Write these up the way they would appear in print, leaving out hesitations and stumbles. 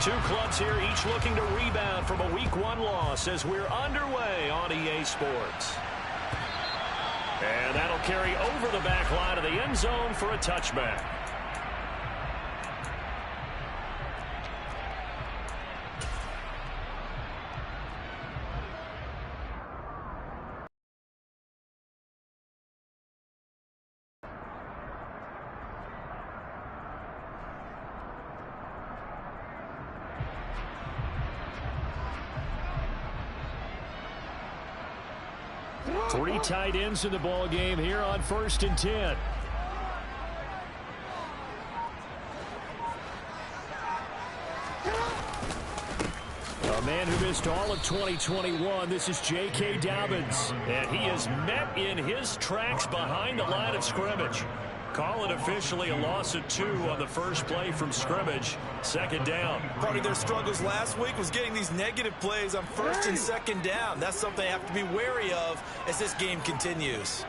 Two clubs here each looking to rebound from a Week 1 loss as we're underway on EA Sports. And that'll carry over the back line of the end zone for a touchback. Three tight ends in the ball game here on 1st and 10. A man who missed all of 2021. This is J.K. Dobbins, and he is met in his tracks behind the line of scrimmage. Call it officially a loss of 2 on the first play from scrimmage. 2nd down. Part of their struggles last week was getting these negative plays on 1st and 2nd down. That's something they have to be wary of as this game continues.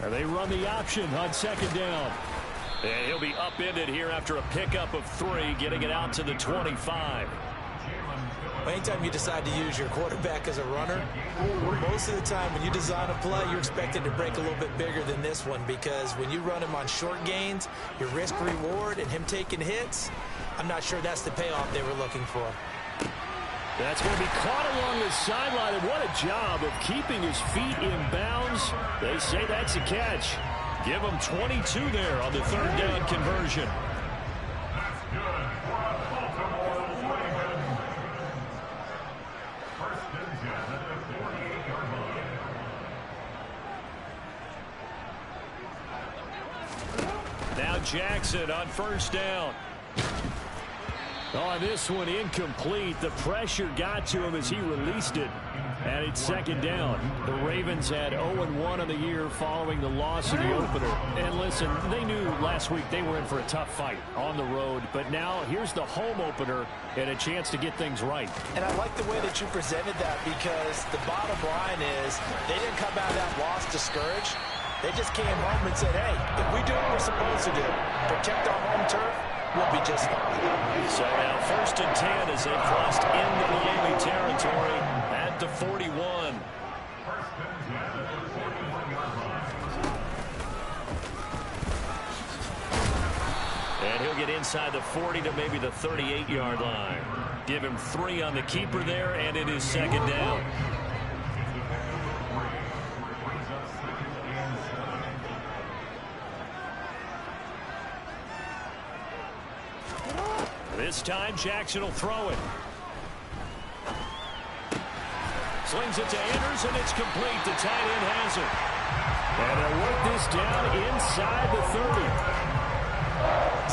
And they run the option on 2nd down. And he'll be upended here after a pickup of 3, getting it out to the 25. Anytime you decide to use your quarterback as a runner, most of the time when you design a play, you're expected to break a little bit bigger than this one, because when you run him on short gains, your risk-reward and him taking hits, I'm not sure that's the payoff they were looking for. That's going to be caught along the sideline, and what a job of keeping his feet in bounds. They say that's a catch. Give him 22 there on the 3rd down conversion. Now Jackson on 1st down. On this one, incomplete. The pressure got to him as he released it. And it's 2nd down. The Ravens had 0-1 on the year following the loss in the opener. And listen, they knew last week they were in for a tough fight on the road. But now here's the home opener and a chance to get things right. And I like the way that you presented that, because the bottom line is they didn't come out of that loss discouraged. They just came home and said, hey, if we do what we're supposed to do, protect our home turf, we'll be just fine. So now 1st and 10 as they crossed into Miami territory at the 41. And he'll get inside the 40 to maybe the 38-yard line. Give him 3 on the keeper there, and it is 2nd down. This time, Jackson will throw it. Slings it to Andrews, and it's complete. The tight end has it. And they'll work this down inside the 30.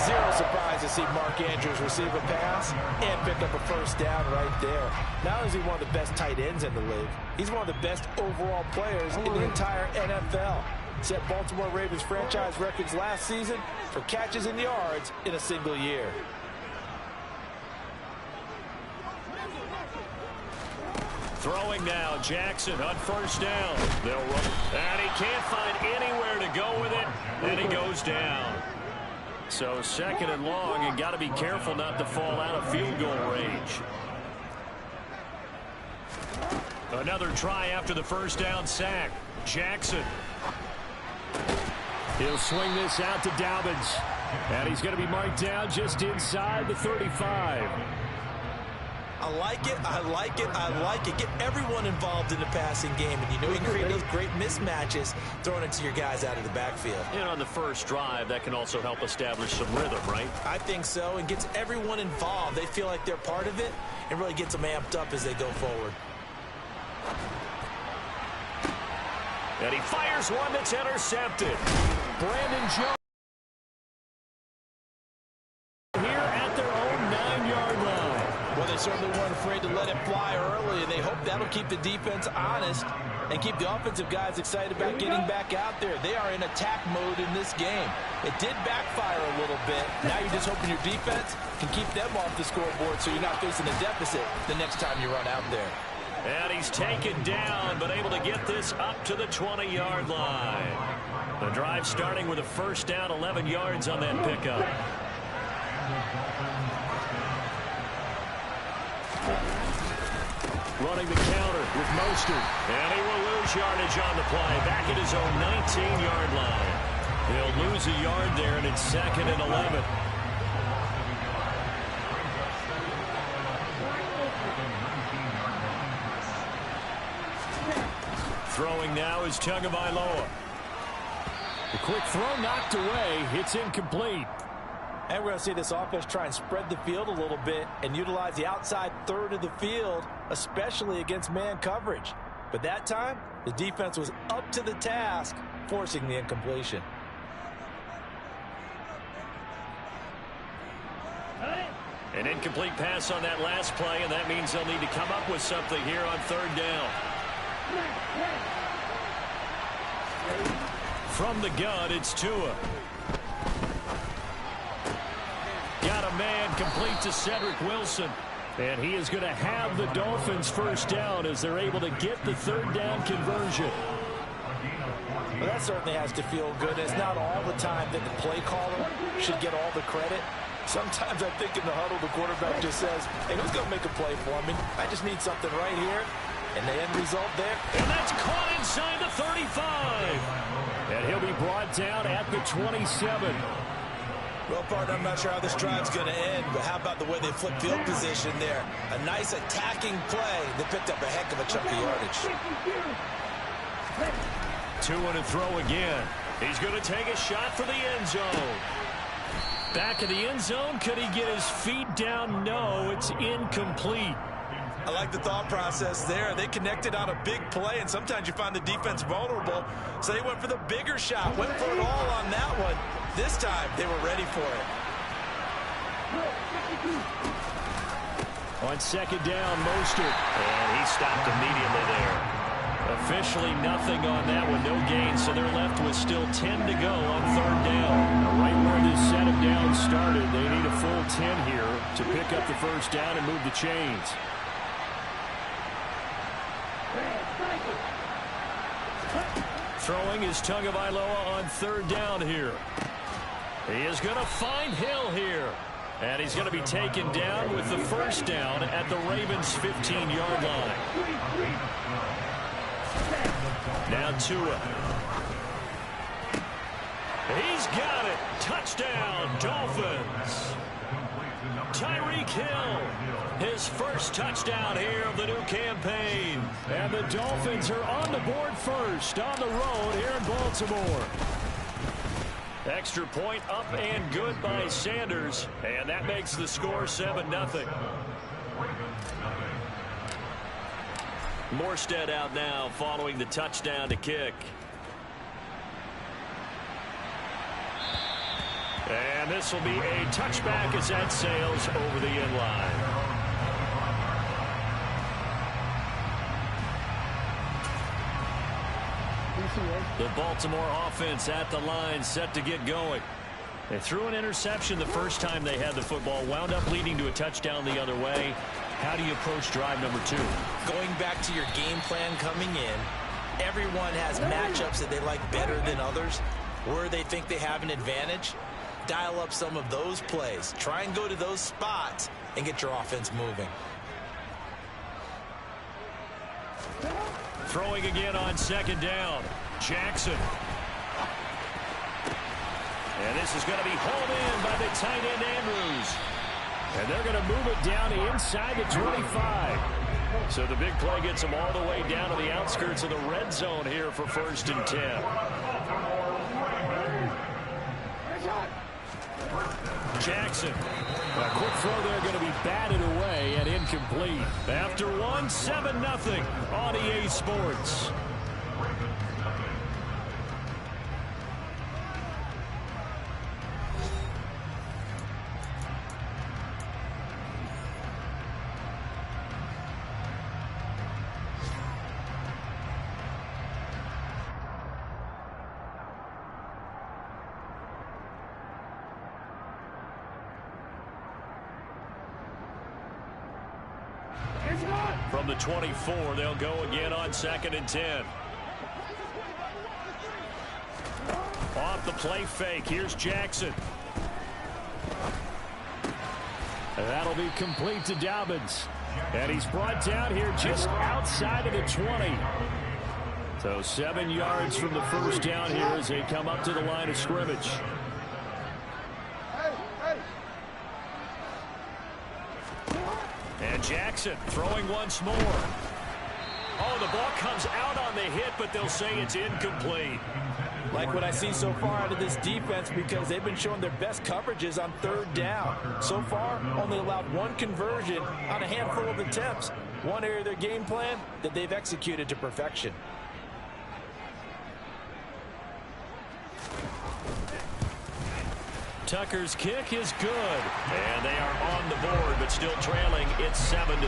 Zero surprise to see Mark Andrews receive a pass and pick up a 1st down right there. Not only is he one of the best tight ends in the league, he's one of the best overall players in the entire NFL. Set Baltimore Ravens franchise records last season for catches and yards in a single year. Throwing now, Jackson on 1st down. They'll run, and he can't find anywhere to go with it, and he goes down. So 2nd and long, and got to be careful not to fall out of field goal range. Another try after the 1st down sack. Jackson. He'll swing this out to Dobbins, and he's going to be marked down just inside the 35. I like it, I like it, I like it. Get everyone involved in the passing game, and you know you can create those great mismatches throwing it to your guys out of the backfield. And on the first drive, that can also help establish some rhythm, right? I think so, and gets everyone involved. They feel like they're part of it, and really gets them amped up as they go forward. And he fires one that's intercepted. Brandon Jones here at their own 9-yard line. Well, they certainly weren't afraid to let it fly early, and they hope that'll keep the defense honest and keep the offensive guys excited about getting back out there. They are in attack mode in this game. It did backfire a little bit. Now you're just hoping your defense can keep them off the scoreboard so you're not facing a deficit the next time you run out there. And he's taken down, but able to get this up to the 20-yard line. The drive starting with a first down, 11 yards on that pickup. Running the counter with Mostert. And he will lose yardage on the play. Back at his own 19-yard line. He'll lose a yard there, and it's 2nd and 11. Throwing now is Tagovailoa. The quick throw knocked away. It's incomplete. And we're going to see this offense try and spread the field a little bit and utilize the outside third of the field, especially against man coverage. But that time, the defense was up to the task, forcing the incompletion. An incomplete pass on that last play, and that means they'll need to come up with something here on 3rd down. From the gun, it's Tua. Got a man complete to Cedric Wilson. And he is going to have the Dolphins first down as they're able to get the 3rd down conversion. Well, that certainly has to feel good. It's not all the time that the play caller should get all the credit. Sometimes I think in the huddle, the quarterback just says, hey, who's going to make a play for me? I just need something right here. And the end result there. And that's caught inside the 35. And he'll be brought down at the 27. Well, partner, I'm not sure how this drive's going to end, but how about the way they flip field position there? A nice attacking play that picked up a heck of a chunk of yardage. Tua to throw again. He's going to take a shot for the end zone. Back of the end zone. Could he get his feet down? No, it's incomplete. I like the thought process there. They connected on a big play, and sometimes you find the defense vulnerable. So they went for the bigger shot, went for it all on that one. This time, they were ready for it. On 2nd down, Mostert. And he stopped immediately there. Officially nothing on that one, no gain, so they're left with still 10 to go on 3rd down. Right where this set of downs started, they need a full 10 here to pick up the first down and move the chains. Throwing is Tagovailoa on 3rd down here. He is going to find Hill here. And he's going to be taken down with the first down at the Ravens' 15-yard line. Now Tua. He's got it. Touchdown, Dolphins. Tyreek Hill, his first touchdown here of the new campaign. And the Dolphins are on the board first on the road here in Baltimore. Extra point up and good by Sanders. And that makes the score 7-0. Morstead out now following the touchdown to kick. And this will be a touchback as that sails over the end line. The Baltimore offense at the line, set to get going. They threw an interception the first time they had the football, wound up leading to a touchdown the other way. How do you approach drive number 2? Going back to your game plan coming in, everyone has matchups that they like better than others, where they think they have an advantage. Dial up some of those plays. Try and go to those spots and get your offense moving. Throwing again on 2nd down. Jackson. And this is going to be hauled in by the tight end Andrews. And they're going to move it down inside the 25. So the big play gets them all the way down to the outskirts of the red zone here for 1st and 10. Jackson. A quick throw there going to be batted away and incomplete. After one, 7-0 on EA Sports. From the 24, they'll go again on 2nd and 10. Off the play fake, here's Jackson. That'll be complete to Dobbins. And he's brought down here just outside of the 20. So 7 yards from the first down here as they come up to the line of scrimmage. And Jackson throwing once more. Oh, the ball comes out on the hit, but they'll say it's incomplete. Like what I see so far out of this defense, because they've been showing their best coverages on third down. So far, only allowed one conversion on a handful of attempts. One area of their game plan that they've executed to perfection. Tucker's kick is good. And they are on the board, but still trailing. It's 7-3.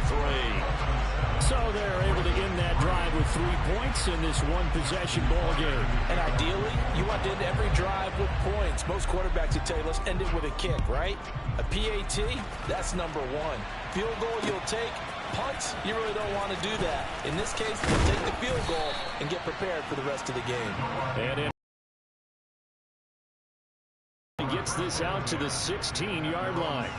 So they're able to end that drive with 3 points in this one-possession ball game. And ideally, you want to end every drive with points. Most quarterbacks would tell you, let's end it with a kick, right? A PAT, that's number one. Field goal you'll take. Punts, you really don't want to do that. In this case, you'll take the field goal and get prepared for the rest of the game. And gets this out to the 16-yard line.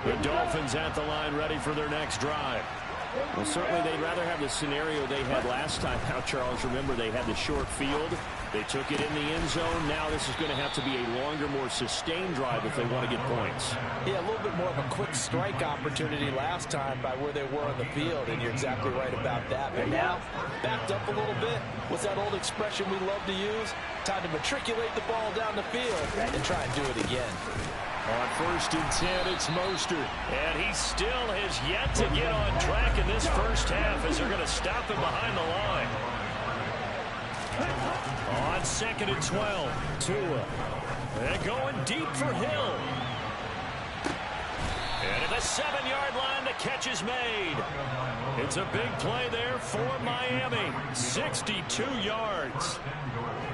The Dolphins at the line ready for their next drive. Well, certainly they'd rather have the scenario they had last time out, Charles. Remember, they had the short field. They took it in the end zone. Now this is going to have to be a longer, more sustained drive if they want to get points. Yeah, a little bit more of a quick strike opportunity last time by where they were on the field, and you're exactly right about that. But now, backed up a little bit. What's that old expression we love to use? Time to matriculate the ball down the field and try and do it again. On 1st and 10, it's Mostert. And he still has yet to get on track in this first half as they're going to stop him behind the line. On 2nd and 12, Tua. And going deep for Hill. And at the 7-yard line, the catch is made. It's a big play there for Miami. 62 yards.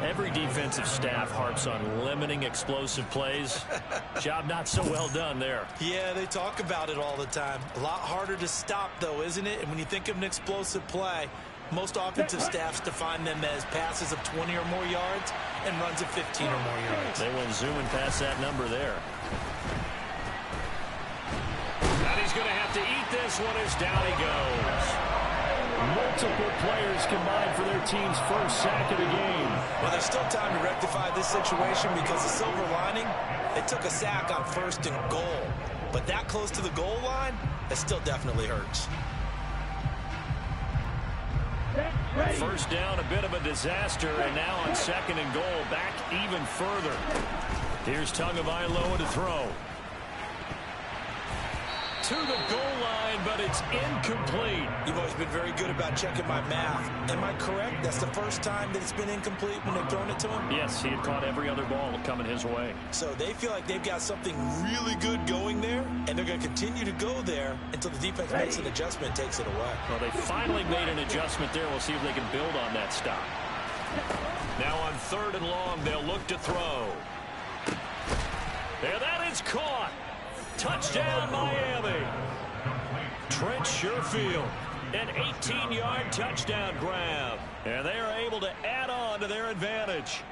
Every defensive staff harps on limiting explosive plays. Job not so well done there. Yeah, they talk about it all the time. A lot harder to stop, though, isn't it? And when you think of an explosive play, most offensive staffs define them as passes of 20 or more yards and runs of 15 or more yards. They went zooming past that number there. And he's going to have to eat this one as down he goes. Multiple players combined for their team's first sack of the game. Well, there's still time to rectify this situation because the silver lining, they took a sack on 1st and goal. But that close to the goal line, it still definitely hurts. First down, a bit of a disaster, and now on 2nd and goal, back even further. Here's Tagovailoa to throw. To the goal line, but it's incomplete. You've always been very good about checking my math. Am I correct? That's the first time that it's been incomplete when they've thrown it to him? Yes, he had caught every other ball coming his way. So they feel like they've got something really good going there, and they're going to continue to go there until the defense makes an adjustment and takes it away. Well, they finally made an adjustment there. We'll see if they can build on that stop. Now on 3rd and long, they'll look to throw. There, that is caught. Touchdown, Miami. Trent Sherfield, an 18-yard touchdown grab. And they are able to add on to their advantage.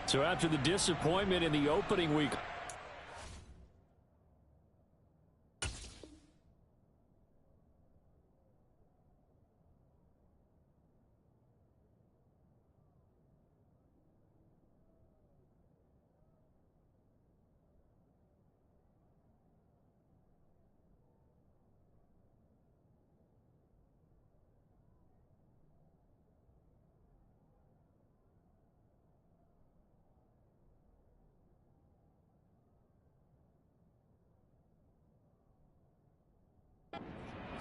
So after the disappointment in the opening week,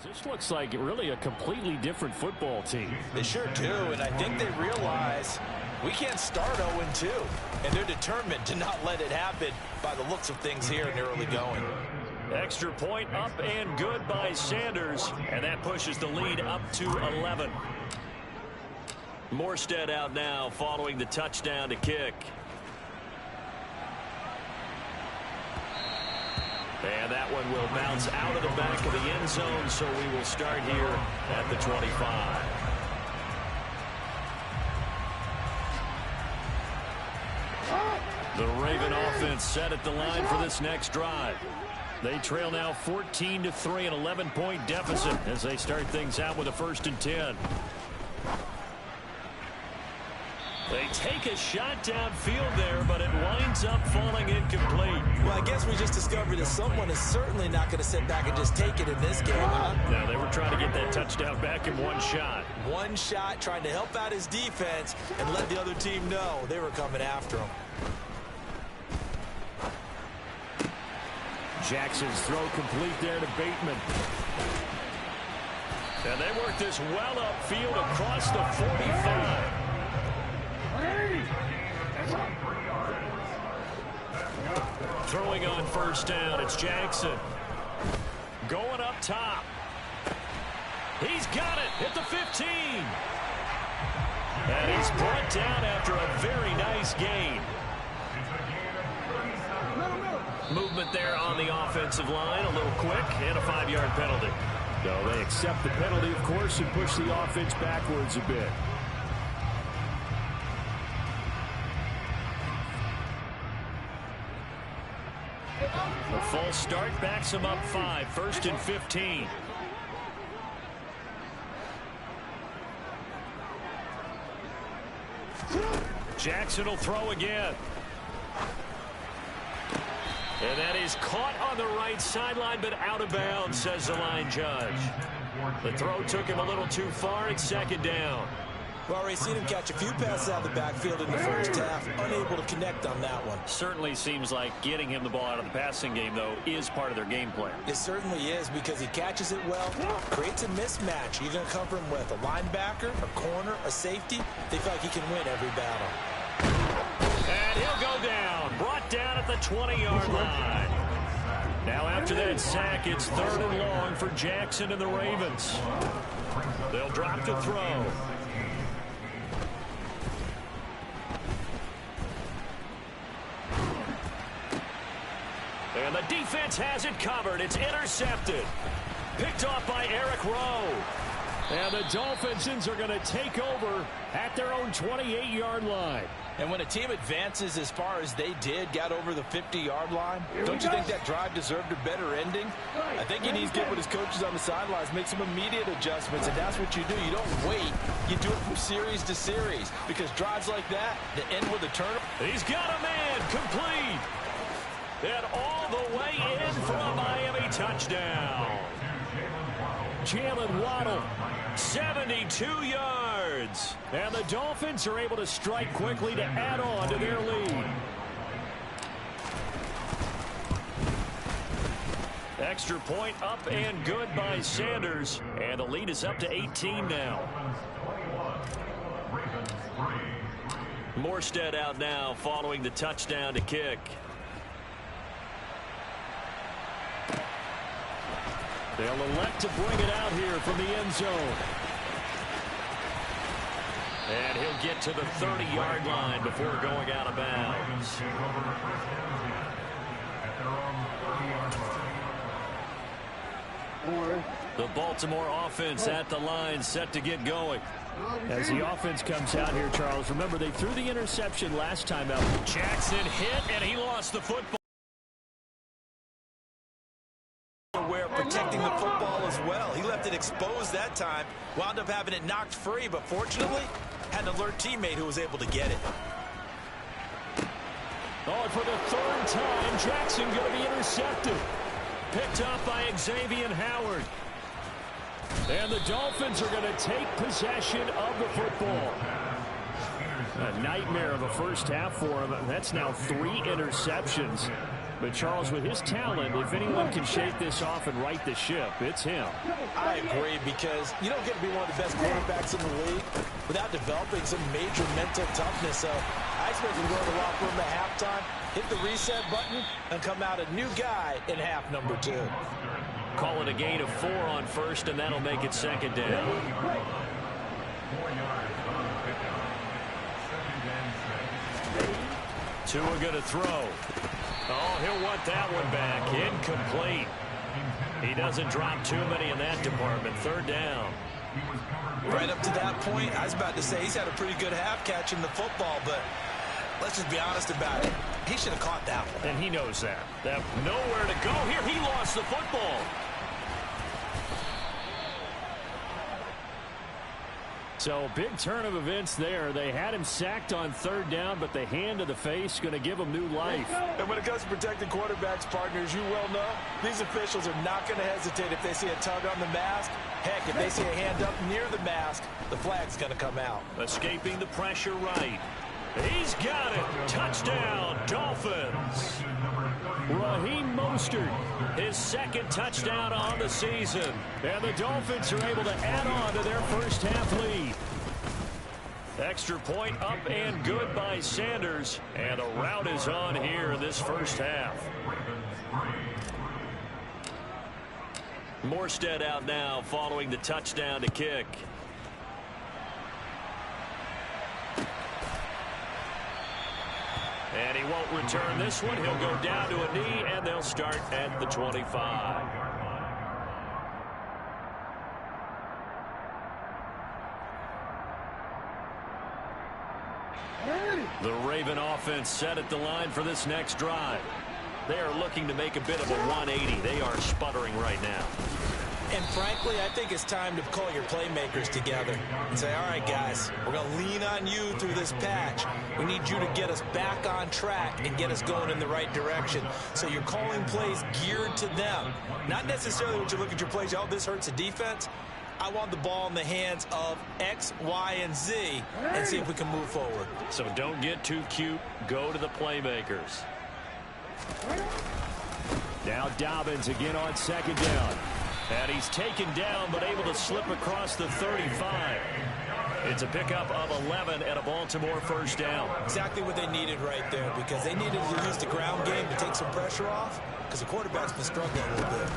this looks like really a completely different football team. They sure do, and I think they realize we can't start 0-2, and they're determined to not let it happen by the looks of things here in the early going. Extra point up and good by Sanders, and that pushes the lead up to 11. Morstead out now following the touchdown to kick. And that one will bounce out of the back of the end zone, so we will start here at the 25. The Raven offense set at the line for this next drive. They trail now 14-3, an 11-point deficit as they start things out with a 1st and 10. They take a shot downfield there, but it winds up falling incomplete. Well, I guess we just discovered that someone is certainly not going to sit back and just take it in this game, huh? No, they were trying to get that touchdown back in one shot. One shot, trying to help out his defense and let the other team know they were coming after him. Jackson's throw complete there to Bateman. And they work this well upfield across the 45. Throwing on 1st down, it's Jackson. Going up top. He's got it at the 15. And he's brought down after a very nice gain. Movement there on the offensive line, a little quick, and a 5-yard penalty. So they accept the penalty, of course, and push the offense backwards a bit. A false start backs him up 5, 1st and 15. Jackson will throw again. And that is caught on the right sideline, but out of bounds, says the line judge. The throw took him a little too far. It's 2nd down. Well, already seen him catch a few passes out of the backfield in the first half, unable to connect on that one. Certainly seems like getting him the ball out of the passing game, though, is part of their game plan. It certainly is, because he catches it well, creates a mismatch. You're going to cover him with a linebacker, a corner, a safety. They feel like he can win every battle. And he'll go down, brought down at the 20-yard line. Now after that sack, it's 3rd and long for Jackson and the Ravens. They'll drop to throw. And the defense has it covered. It's intercepted. Picked off by Eric Rowe. And the Dolphins are going to take over at their own 28-yard line. And when a team advances as far as they did, got over the 50-yard line, don't you think that drive deserved a better ending? I think he needs to get with his coaches on the sidelines, make some immediate adjustments, and that's what you do. You don't wait. You do it from series to series, because drives like that, that end with a turnover. He's got a man complete. And all the way in for a Miami touchdown. Jalen Waddle, 72 yards. And the Dolphins are able to strike quickly to add on to their lead. Extra point up and good by Sanders. And the lead is up to 18 now. Morstead out now following the touchdown to kick. They'll elect to bring it out here from the end zone. And he'll get to the 30-yard line before going out of bounds. The Baltimore offense at the line, set to get going. As the offense comes out here, Charles, remember they threw the interception last time out. Jackson hit, and he lost the football. Aware of protecting the football as well. He left it exposed that time, wound up having it knocked free, but fortunately had an alert teammate who was able to get it. Oh, for the 3rd time, Jackson going to be intercepted. Picked up by Xavier Howard. And the Dolphins are going to take possession of the football. A nightmare of a first half for him. That's now 3 interceptions. But, Charles, with his talent, if anyone can shake this off and right the ship, it's him. I agree, because you don't get to be one of the best quarterbacks in the league without developing some major mental toughness. So I expect him to go to the locker room at halftime, hit the reset button, and come out a new guy in half number 2. Call it a gain of 4 on first, and that'll make it 2nd down. Tua going to throw. Oh, he'll want that one back. Incomplete. He doesn't drop too many in that department. 3rd down. Right up to that point, I was about to say he's had a pretty good half catching the football, but let's just be honest about it. He should have caught that one. And he knows that. Nowhere to go here. He lost the football. So big turn of events there. They had him sacked on third down, but the hand to the face going to give him new life. And when it comes to protecting quarterbacks, partners, you well know, these officials are not going to hesitate if they see a tug on the mask. Heck, if they see a hand up near the mask, the flag's going to come out. Escaping the pressure right. He's got it. Touchdown, Dolphins. Raheem Mostert, his second touchdown on the season. And the Dolphins are able to add on to their first half lead. Extra point up and good by Sanders. And a rout is on here in this first half. Morstead out now following the touchdown to kick. And he won't return this one. He'll go down to a knee, and they'll start at the 25. The Raven offense set at the line for this next drive. They are looking to make a bit of a 180. They are sputtering right now. And frankly, I think it's time to call your playmakers together and say, all right, guys, we're going to lean on you through this patch. We need you to get us back on track and get us going in the right direction. So you're calling plays geared to them. Not necessarily what you look at your plays, oh, this hurts the defense. I want the ball in the hands of X, Y, and Z and see if we can move forward. So don't get too cute. Go to the playmakers. Now Dobbins again on second down. And he's taken down but able to slip across the 35. It's a pickup of 11 and a Baltimore first down. Exactly what they needed right there, because they needed to use the ground game to take some pressure off, because the quarterback's been struggling a little bit.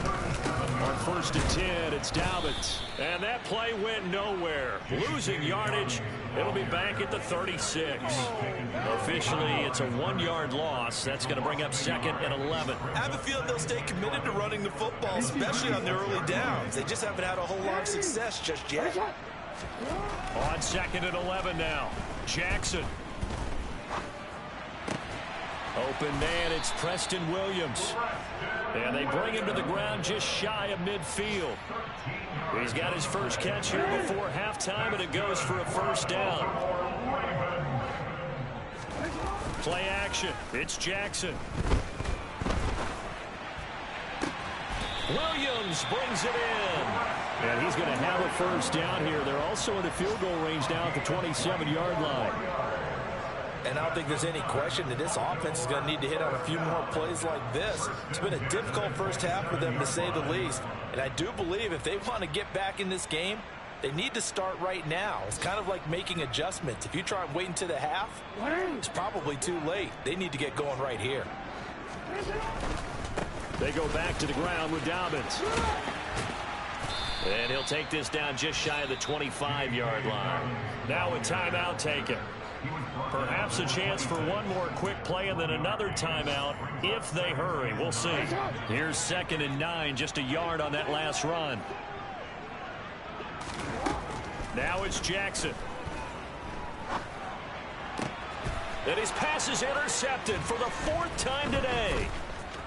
On first and 10, it's Dobbins. And that play went nowhere. Losing yardage. It'll be back at the 36. Officially, it's a 1-yard loss. That's going to bring up second and 11. I have a feeling they'll stay committed to running the football, especially on their early downs. They just haven't had a whole lot of success just yet. On second and 11 now. Jackson. Open man, it's Preston Williams. And they bring him to the ground just shy of midfield. He's got his first catch here before halftime, and it goes for a first down. Play action. It's Jackson. Williams brings it in. And he's going to have a first down here. They're also in the field goal range now at the 27-yard line. And I don't think there's any question that this offense is going to need to hit on a few more plays like this. It's been a difficult first half for them, to say the least. And I do believe if they want to get back in this game, they need to start right now. It's kind of like making adjustments. If you try and wait until the half, it's probably too late. They need to get going right here. They go back to the ground with Dobbins. And he'll take this down just shy of the 25-yard line. Now a timeout taken. Perhaps a chance for one more quick play and then another timeout if they hurry. We'll see. Here's second and 9, just a yard on that last run. Now it's Jackson. And his pass is intercepted for the 4th time today.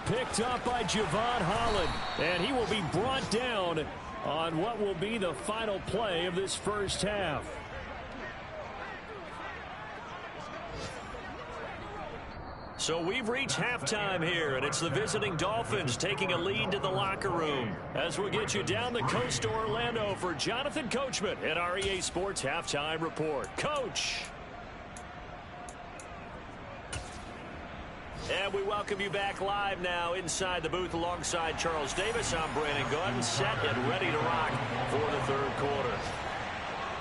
Picked up by Javon Holland. And he will be brought down on what will be the final play of this first half. So we've reached halftime here, and it's the visiting Dolphins taking a lead to the locker room. As we get you down the coast to Orlando for Jonathan Coachman at our EA Sports Halftime Report. Coach. And we welcome you back live now inside the booth alongside Charles Davis. I'm Brandon Gaudin, set and ready to rock for the third quarter.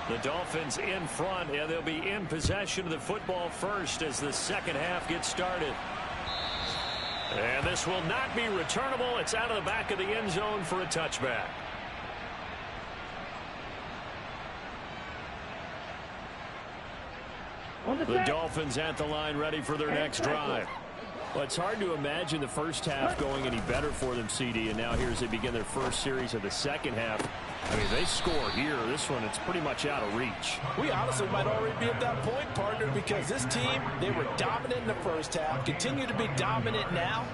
The Dolphins in front, and they'll be in possession of the football first as the second half gets started. And this will not be returnable. It's out of the back of the end zone for a touchback. The Dolphins at the line ready for their next drive. Well, it's hard to imagine the first half going any better for them, CD, and now here as they begin their first series of the second half. I mean, they score here. This one, it's pretty much out of reach. We honestly might already be at that point, partner, because this team, they were dominant in the first half, continue to be dominant now,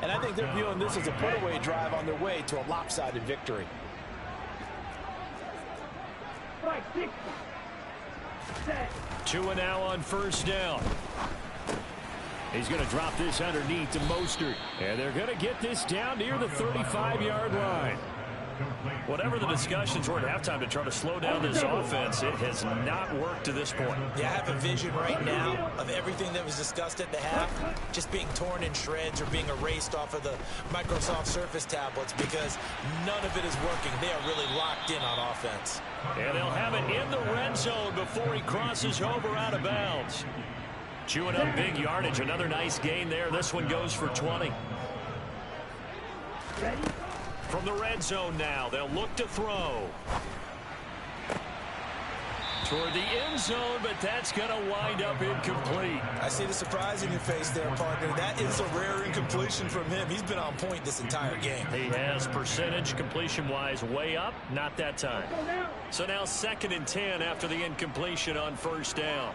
and I think they're viewing this as a put-away drive on their way to a lopsided victory. Two and now on first down. He's going to drop this underneath to Mostert. And they're going to get this down near the 35-yard line. Whatever the discussions were at halftime to try to slow down this offense, it has not worked to this point. Yeah, I have a vision right now of everything that was discussed at the half just being torn in shreds or being erased off of the Microsoft Surface tablets because none of it is working. They are really locked in on offense. And they'll have it in the red zone before he crosses over out of bounds. Chewing up big yardage. Another nice gain there. This one goes for 20. Ready? From the red zone now, they'll look to throw. Toward the end zone, but that's going to wind up incomplete. I see the surprise in your face there, partner. That is a rare incompletion from him. He's been on point this entire game. He has percentage completion-wise way up, not that time. So now 2nd and 10 after the incompletion on first down.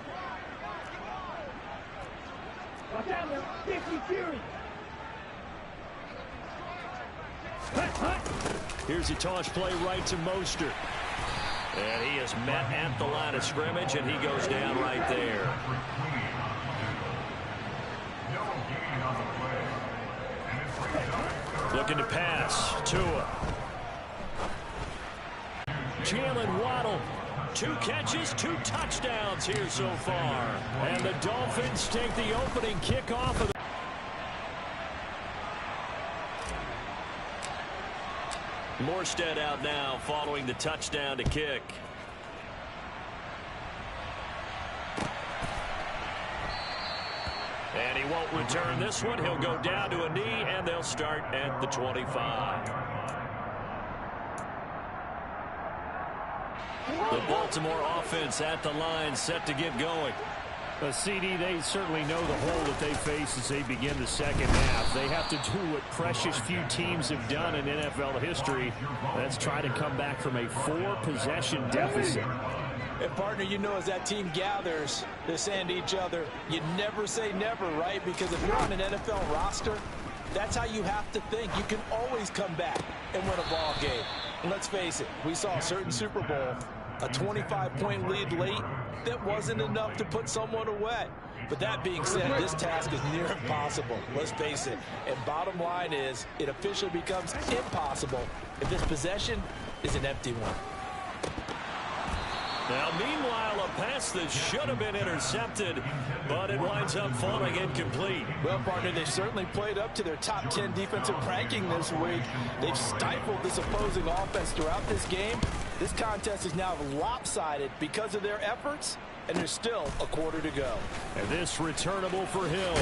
Watch out now. 50 Fury. Here's a toss play right to Mostert. And he is met at the line of scrimmage, and he goes down right there. Looking to pass. Tua. Jalen Waddle. 2 catches, 2 touchdowns here so far. And the Dolphins take the opening kickoff of the Morstead out now following the touchdown to kick. And he won't return this one. He'll go down to a knee, and they'll start at the 25. The Baltimore offense at the line set to get going. CD, they certainly know the hole that they face as they begin the second half. They have to do what precious few teams have done in NFL history. That's try to come back from a 4-possession deficit. And, partner, you know as that team gathers, they're saying to each other, you never say never, right? Because if you're on an NFL roster, that's how you have to think. You can always come back and win a ball game. And let's face it, we saw a certain Super Bowl, a 25-point lead late, that wasn't enough to put someone away. But that being said, this task is near impossible. Let's face it. And bottom line is, it officially becomes impossible if this possession is an empty one. Now, meanwhile, a pass that should have been intercepted, but it winds up falling incomplete. Well, partner, they've certainly played up to their top 10 defensive ranking this week. They've stifled this opposing offense throughout this game. This contest is now lopsided because of their efforts, and there's still a quarter to go. And this returnable for Hill.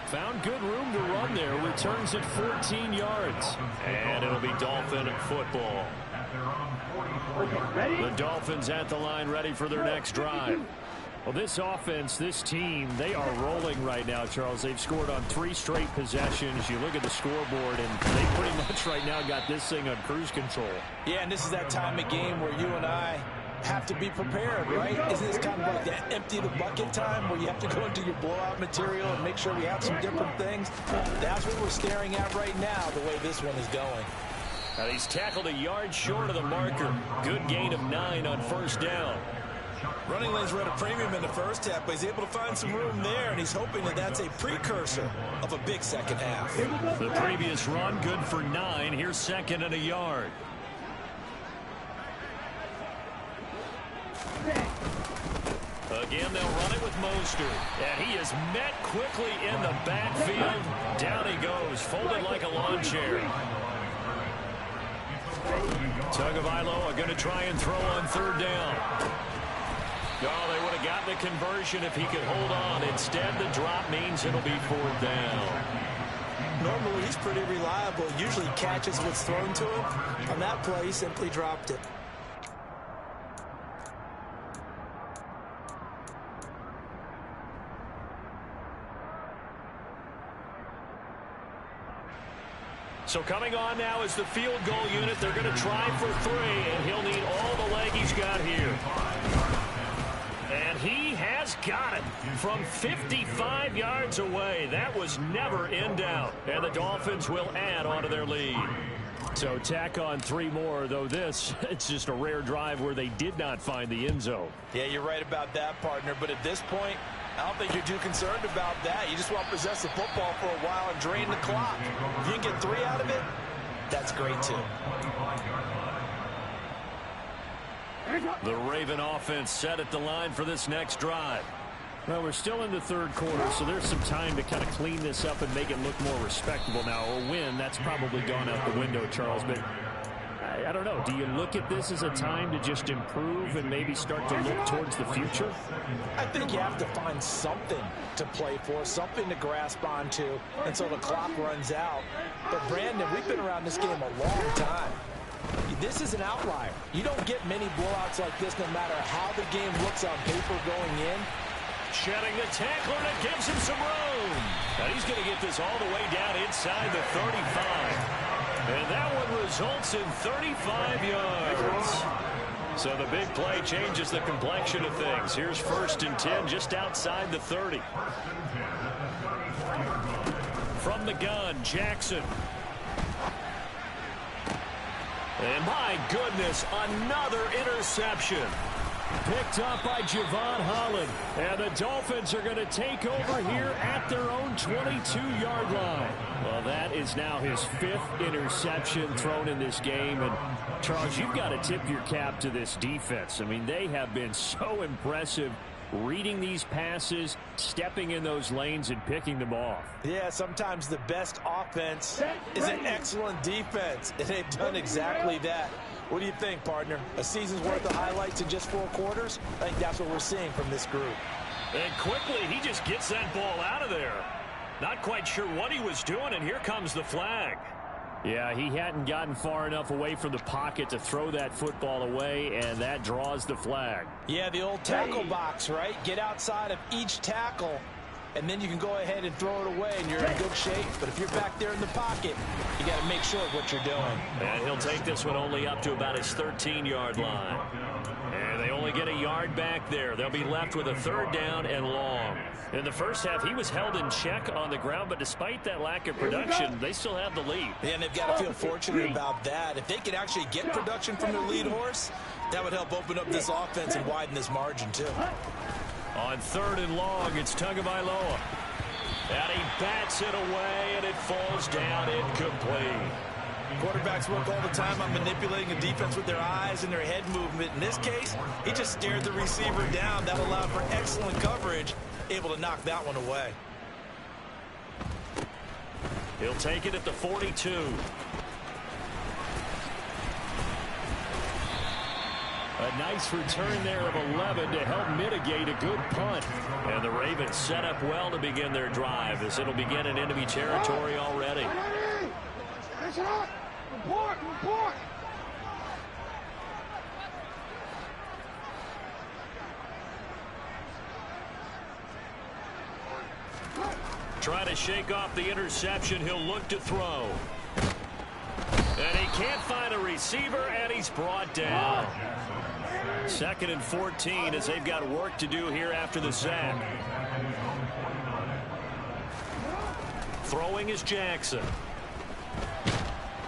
Found good room to run there. Returns at 14 yards. And it'll be Dolphin football. The Dolphins at the line ready for their next drive. Well, this offense, this team, they are rolling right now, Charles. They've scored on 3 straight possessions. You look at the scoreboard, and they pretty much right now got this thing on cruise control. Yeah, and this is that time of game where you and I have to be prepared, right? Isn't this kind of like that empty the bucket time where you have to go into your blowout material and make sure we have some different things? That's what we're staring at right now, the way this one is going. And he's tackled a yard short of the marker. Good gain of 9 on first down. Running lanes were at a premium in the first half, but he's able to find some room there, and he's hoping that that's a precursor of a big second half. The previous run, good for 9. Here's 2nd and a yard. Again, they'll run it with Mostert. And he is met quickly in the backfield. Down he goes, folded like a lawn chair. Tagovailoa going to try and throw on 3rd down. Oh, they would have gotten the conversion if he could hold on. Instead, the drop means it'll be 4th down. Normally, he's pretty reliable. Usually catches what's thrown to him. On that play, he simply dropped it. So coming on now is the field goal unit. They're going to try for 3, and he'll need all the leg he's got here. And he has got it from 55 yards away. That was never in doubt. And the Dolphins will add on to their lead. So tack on 3 more, though this, it's just a rare drive where they did not find the end zone. Yeah, you're right about that, partner. But at this point, I don't think you're too concerned about that. You just want to possess the football for a while and drain the clock. If you can get 3 out of it, that's great, too. The Raven offense set at the line for this next drive. Well, we're still in the 3rd quarter, so there's some time to kind of clean this up and make it look more respectable now. A win, that's probably gone out the window, Charles, but I don't know. Do you look at this as a time to just improve and maybe start to look towards the future? I think you have to find something to play for, something to grasp onto until the clock runs out. But, Brandon, we've been around this game a long time. This is an outlier. You don't get many blowouts like this no matter how the game looks on paper going in. Shedding the tackler, and it gives him some room. And he's going to get this all the way down inside the 35. And that one results in 35 yards. So the big play changes the complexion of things. Here's 1st and 10 just outside the 30. From the gun, Jackson. And my goodness, another interception. Picked up by Javon Holland. And the Dolphins are going to take over here at their own 22-yard line. Well, that is now his 5th interception thrown in this game. And, Charles, you've got to tip your cap to this defense. I mean, they have been so impressive reading these passes, stepping in those lanes, and picking them off. Yeah, sometimes the best offense is an excellent defense, and they've done exactly that. What do you think, partner? A season's worth of highlights in just 4 quarters? I think that's what we're seeing from this group. And quickly, he just gets that ball out of there. Not quite sure what he was doing, and here comes the flag. Yeah, he hadn't gotten far enough away from the pocket to throw that football away, and that draws the flag. Yeah, the old tackle box, right? Get outside of each tackle, and then you can go ahead and throw it away, and you're in good shape. But if you're back there in the pocket, you got to make sure of what you're doing. And he'll take this one only up to about his 13-yard line. And they only get a yard back there. They'll be left with a 3rd down and long. In the first half, he was held in check on the ground, but despite that lack of production, they still have the lead. Yeah, and they've got to feel fortunate about that. If they could actually get production from their lead horse, that would help open up this offense and widen this margin, too. On 3rd and long, it's Tagovailoa. And he bats it away, and it falls down incomplete. Quarterbacks work all the time on manipulating a defense with their eyes and their head movement. In this case, he just stared the receiver down. That allowed for excellent coverage, able to knock that one away. He'll take it at the 42. A nice return there of 11 to help mitigate a good punt. And the Ravens set up well to begin their drive as it'll begin in enemy territory already. Report! Try to shake off the interception. He'll look to throw. And he can't find a receiver, and he's brought down. 2nd and 14 as they've got work to do here after the sack. Throwing is Jackson.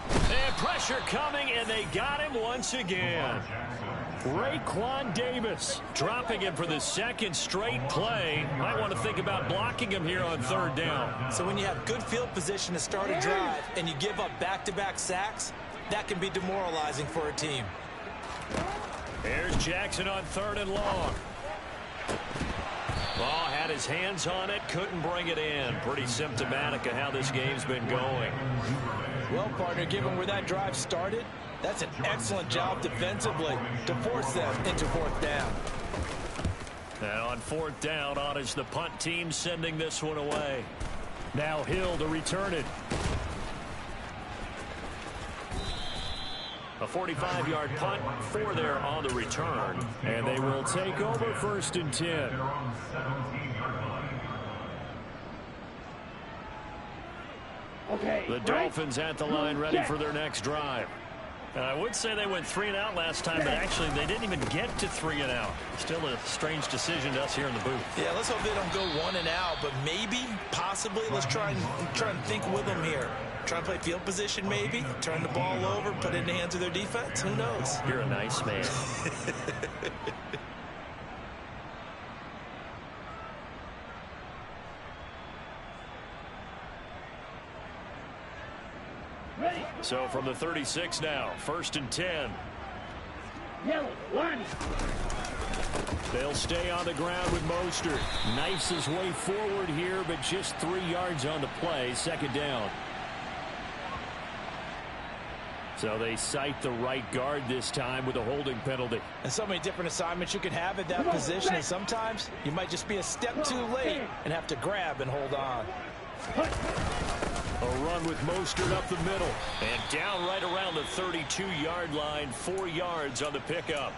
And pressure coming, and they got him once again. Raekwon Davis dropping him for the 2nd straight play. Might want to think about blocking him here on 3rd down. So when you have good field position to start a drive and you give up back-to-back sacks, that can be demoralizing for a team. Here's Jackson on 3rd and long. Ball had his hands on it, couldn't bring it in. Pretty symptomatic of how this game's been going. Well, partner, given where that drive started, that's an excellent job defensively to force them into 4th down. And on 4th down, on is the punt team sending this one away. Now Hill to return it. A 45-yard punt, 4 there on the return. And they will take over 1st and 10. Okay. The Dolphins at the line, ready for their next drive. I would say they went 3 and out last time, but actually they didn't even get to 3 and out. Still a strange decision to us here in the booth. Yeah, let's hope they don't go 1 and out, but maybe, possibly, let's try and think with them here. Try and play field position maybe, turn the ball over, put it in the hands of their defense. Who knows? You're a nice man. Ready. So from the 36 now, 1st and 10. Yellow. Line. They'll stay on the ground with Mostert. Knifes his way forward here, but just 3 yards on the play. 2nd down. So they cite the right guard this time with a holding penalty. And so many different assignments you can have at that position, and sometimes you might just be a step too late and have to grab and hold on. A run with Mostert up the middle. And down right around the 32-yard line. 4 yards on the pickup.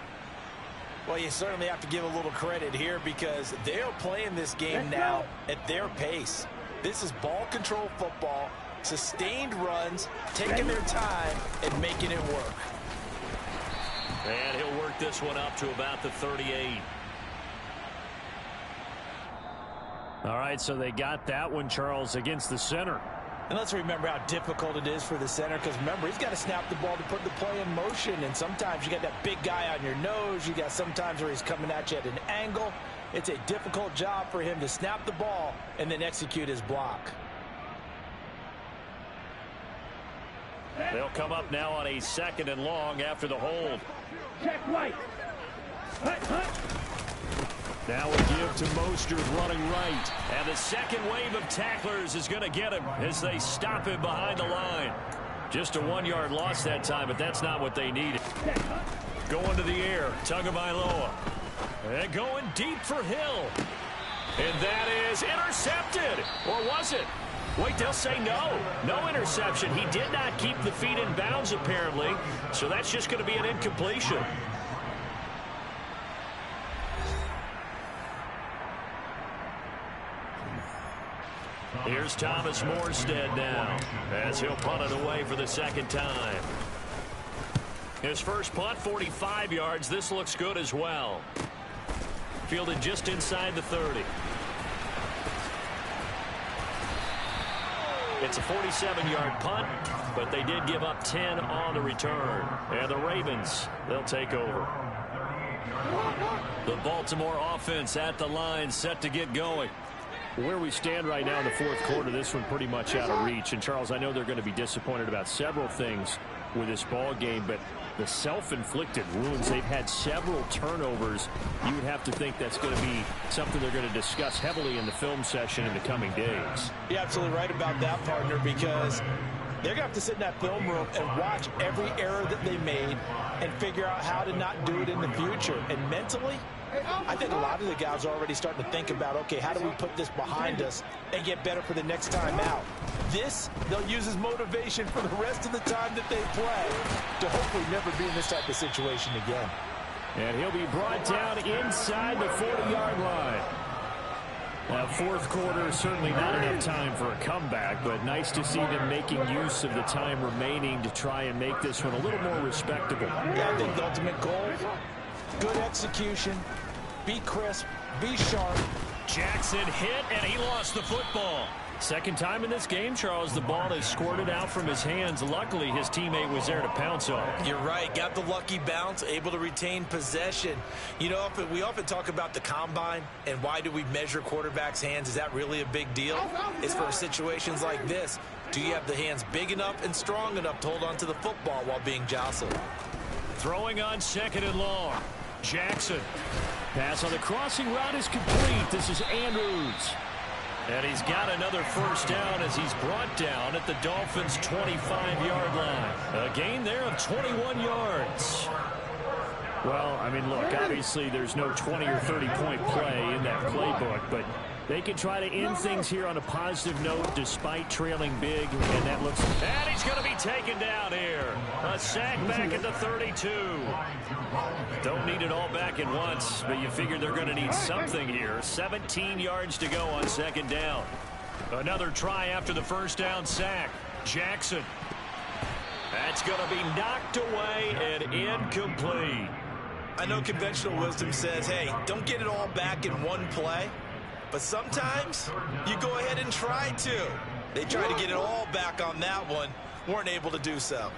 Well, you certainly have to give a little credit here because they're playing this game now at their pace. This is ball control football, sustained runs, taking their time and making it work. And he'll work this one up to about the 38. All right, so they got that one, Charles, against the center. And let's remember how difficult it is for the center because, remember, he's got to snap the ball to put the play in motion. And sometimes you got that big guy on your nose. You got sometimes where he's coming at you at an angle. It's a difficult job for him to snap the ball and then execute his block. They'll come up now on a 2nd and long after the hold. Check right. Hut. Now a give to Mostert running right. And the second wave of tacklers is going to get him as they stop him behind the line. Just a 1-yard loss that time, but that's not what they needed. Going to the air, Tagovailoa. And going deep for Hill. And that is intercepted. Or was it? Wait, they'll say no. No interception. He did not keep the feet in bounds, apparently. So that's just going to be an incompletion. Here's Thomas Morstead now as he'll punt it away for the 2nd time. His first punt, 45 yards. This looks good as well. Fielded just inside the 30. It's a 47-yard punt, but they did give up 10 on the return. And the Ravens, they'll take over. The Baltimore offense at the line, set to get going. Where we stand right now in the 4th quarter, this one pretty much out of reach. And, Charles, I know they're going to be disappointed about several things with this ball game, but the self-inflicted wounds, they've had several turnovers. You would have to think that's going to be something they're going to discuss heavily in the film session in the coming days. You're absolutely right about that, partner, because they're going to have to sit in that film room and watch every error that they made and figure out how to not do it in the future. And mentally, I think a lot of the guys are already starting to think about, okay, how do we put this behind us and get better for the next time out? This, they'll use as motivation for the rest of the time that they play to hopefully never be in this type of situation again. And he'll be brought down inside the 40-yard line. Now, 4th quarter, certainly not enough time for a comeback, but nice to see them making use of the time remaining to try and make this one a little more respectable. Yeah, I think the ultimate goal, good execution, be crisp, be sharp. Jackson hit, and he lost the football. 2nd time in this game, Charles, the ball is squirted out from his hands. Luckily, his teammate was there to pounce on it. You're right. Got the lucky bounce, able to retain possession. You know, we often talk about the combine and why do we measure quarterbacks' hands. Is that really a big deal? It's for situations like this. Do you have the hands big enough and strong enough to hold on to the football while being jostled? Throwing on 2nd and long. Jackson. Pass on the crossing route is complete. This is Andrews. And he's got another 1st down as he's brought down at the Dolphins' 25-yard line. A gain there of 21 yards. Well, I mean, look, obviously there's no 20 or 30-point play in that playbook, but they can try to end things here on a positive note despite trailing big, and that looks... And he's going to be taken down here. A sack back at the 32. Don't need it all back at once, but you figure they're going to need something here. 17 yards to go on 2nd down. Another try after the first down sack. Jackson. That's going to be knocked away and incomplete. I know conventional wisdom says, hey, don't get it all back in one play. But sometimes you go ahead and try to. They tried to get it all back on that one. Weren't able to do so.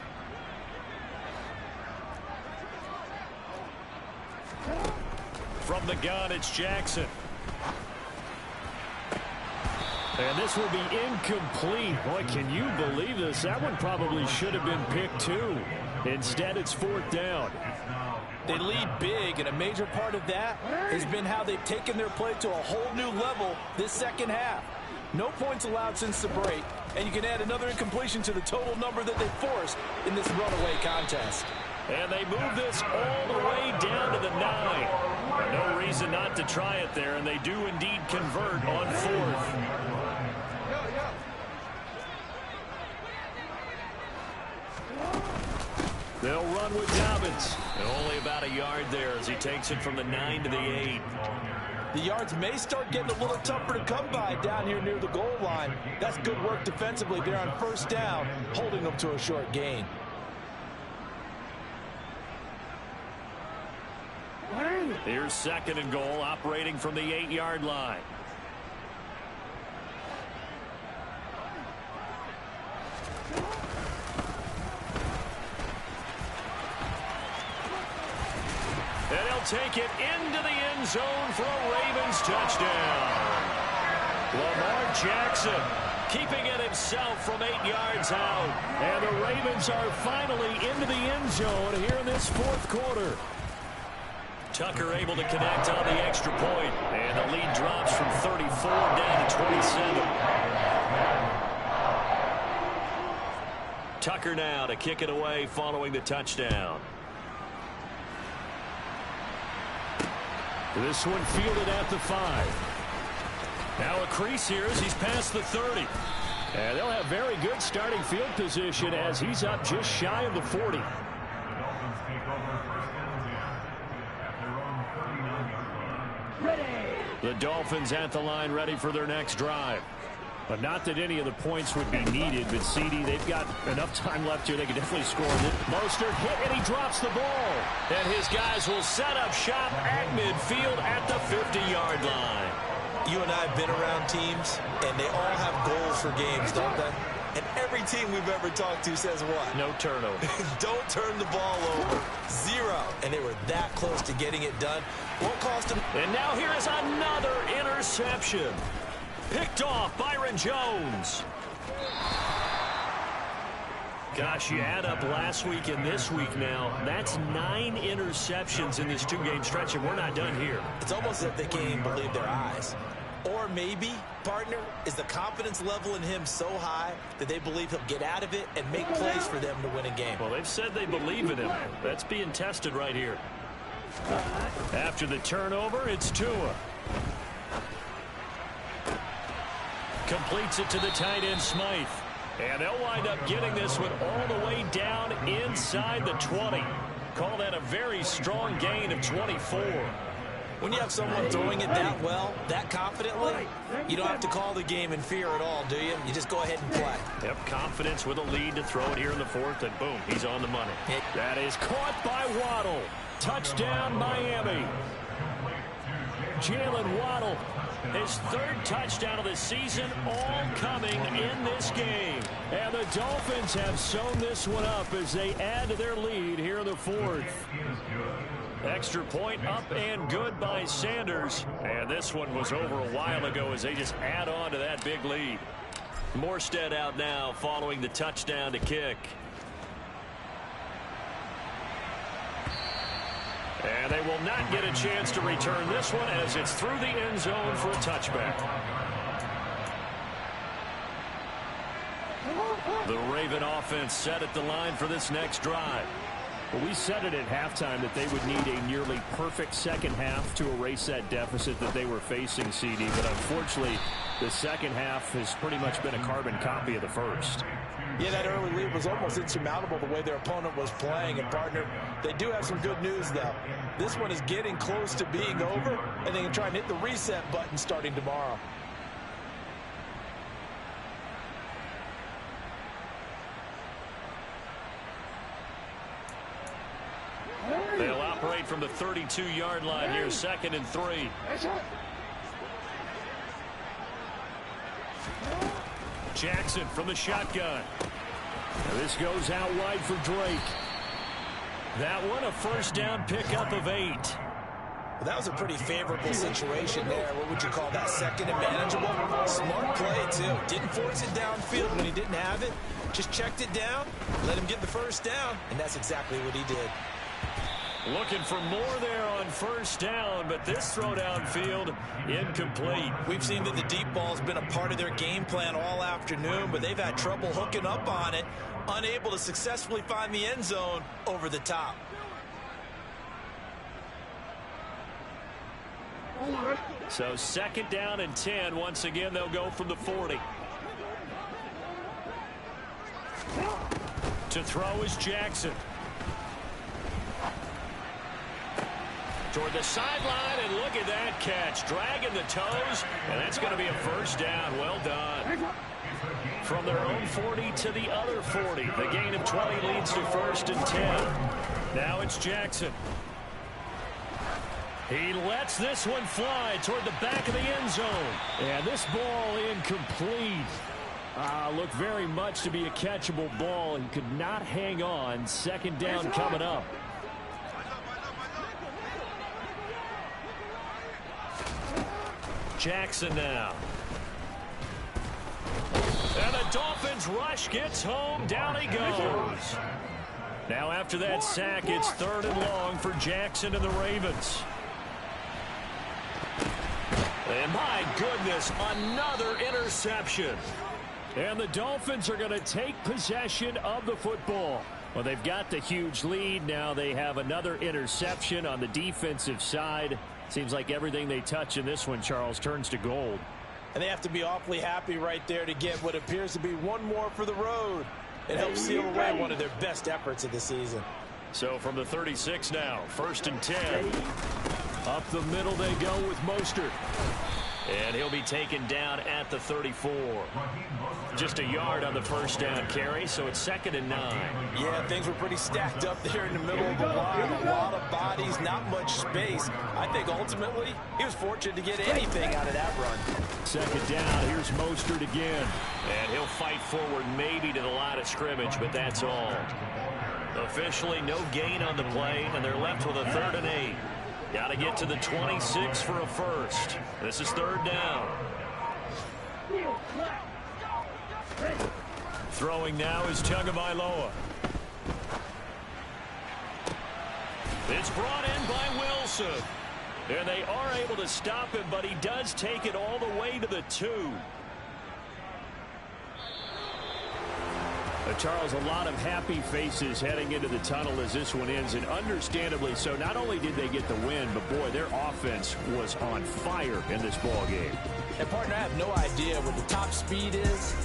From the gun, it's Jackson. And this will be incomplete. Boy, can you believe this? That one probably should have been picked too. Instead, it's fourth down. They lead big, and a major part of that has been how they've taken their play to a whole new level this second half. No points allowed since the break, and you can add another incompletion to the total number that they forced in this runaway contest. And they move this all the way down to the 9. No reason not to try it there, and they do indeed convert on fourth. They'll run with Dobbins. And only about a yard there as he takes it from the 9 to the 8. The yards may start getting a little tougher to come by down here near the goal line. That's good work defensively there on first down, holding them to a short gain. Here's second and goal, operating from the 8-yard line. And he'll take it into the end zone for a Ravens touchdown. Lamar Jackson keeping it himself from 8 yards out. And the Ravens are finally into the end zone here in this fourth quarter. Tucker able to connect on the extra point. And the lead drops from 34 down to 27. Tucker now to kick it away following the touchdown. This one fielded at the 5. Now a crease here as he's past the 30. And they'll have very good starting field position as he's up just shy of the 40. The Dolphins at the line ready for their next drive. But not that any of the points would be needed, but CD, they've got enough time left here. They can definitely score. Mostert hit, and he drops the ball. And his guys will set up shop at midfield at the 50-yard line. You and I have been around teams, and they all have goals for games, don't they? And every team we've ever talked to says what? No turnover. Don't turn the ball over. 0. And they were that close to getting it done. Won't cost them. And now here is another interception. Picked off Byron Jones. Gosh, you add up last week and this week now. That's 9 interceptions in this 2-game stretch, and we're not done here. It's almost as if they can't even believe their eyes. Or maybe, partner, is the confidence level in him so high that they believe he'll get out of it and make plays for them to win a game. Well, they've said they believe in him. That's being tested right here. After the turnover, it's Tua. Completes it to the tight end, Smythe. And they'll wind up getting this one all the way down inside the 20. Call that a very strong gain of 24. When you have someone throwing it that well, that confidently, you don't have to call the game in fear at all, do you? You just go ahead and play. Yep, confidence with a lead to throw it here in the fourth, and boom, he's on the money. That is caught by Waddle. Touchdown, Miami. Jalen Waddle, his 3rd touchdown of the season, all coming in this game. And the Dolphins have sewn this one up as they add to their lead here in the fourth. Extra point up and good by Sanders. And this one was over a while ago as they just add on to that big lead. Morstead out now following the touchdown to kick. And they will not get a chance to return this one as it's through the end zone for a touchback. The Raven offense set at the line for this next drive. Well, we said it at halftime that they would need a nearly perfect second half to erase that deficit that they were facing, CD. But unfortunately, the second half has pretty much been a carbon copy of the first. Yeah, that early lead was almost insurmountable the way their opponent was playing. And, partner, they do have some good news, though. This one is getting close to being over, and they can try and hit the reset button starting tomorrow. operate from the 32-yard line here, 2nd and 3. Jackson from the shotgun. Now this goes out wide for Drake. That one a first down pickup of 8. Well, that was a pretty favorable situation there. What would you call that? 2nd and manageable? Smart play, too. Didn't force it downfield when he didn't have it. Just checked it down, let him get the first down, and that's exactly what he did. Looking for more there on first down, but this throw downfield incomplete. We've seen that the deep ball's been a part of their game plan all afternoon, but they've had trouble hooking up on it, unable to successfully find the end zone over the top. So 2nd down and 10. Once again, they'll go from the 40. To throw is Jackson. Toward the sideline, and look at that catch. Dragging the toes, and that's going to be a first down. Well done. From their own 40 to the other 40. The gain of 20 leads to 1st and 10. Now it's Jackson. He lets this one fly toward the back of the end zone. And this ball incomplete. Looked very much to be a catchable ball. He could not hang on. 2nd down coming up. Jackson now. And the Dolphins rush gets home. Down he goes. Now after that sack, it's 3rd and long for Jackson and the Ravens. And my goodness, another interception. And the Dolphins are going to take possession of the football. Well, they've got the huge lead. Now they have another interception on the defensive side. Seems like everything they touch in this one, Charles, turns to gold. And they have to be awfully happy right there to get what appears to be one more for the road. It helps seal away one of their best efforts of the season. So from the 36 now, 1st and 10. Up the middle they go with Mostert. And he'll be taken down at the 34. Just a yard on the first down carry, so it's 2nd and 9. Yeah, things were pretty stacked up there in the middle of the line. A lot of bodies, not much space. I think ultimately he was fortunate to get anything out of that run. 2nd down, here's Mostert again. And he'll fight forward maybe to the line of scrimmage, but that's all. Officially no gain on the play, and they're left with a 3rd and 8. Got to get to the 26 for a first. This is 3rd down. Throwing now is Tagovailoa. It's brought in by Wilson. And they are able to stop him, but he does take it all the way to the 2. Charles, a lot of happy faces heading into the tunnel as this one ends, and understandably so. Not only did they get the win, but boy, their offense was on fire in this ball game. And partner, I have no idea what the top speed is.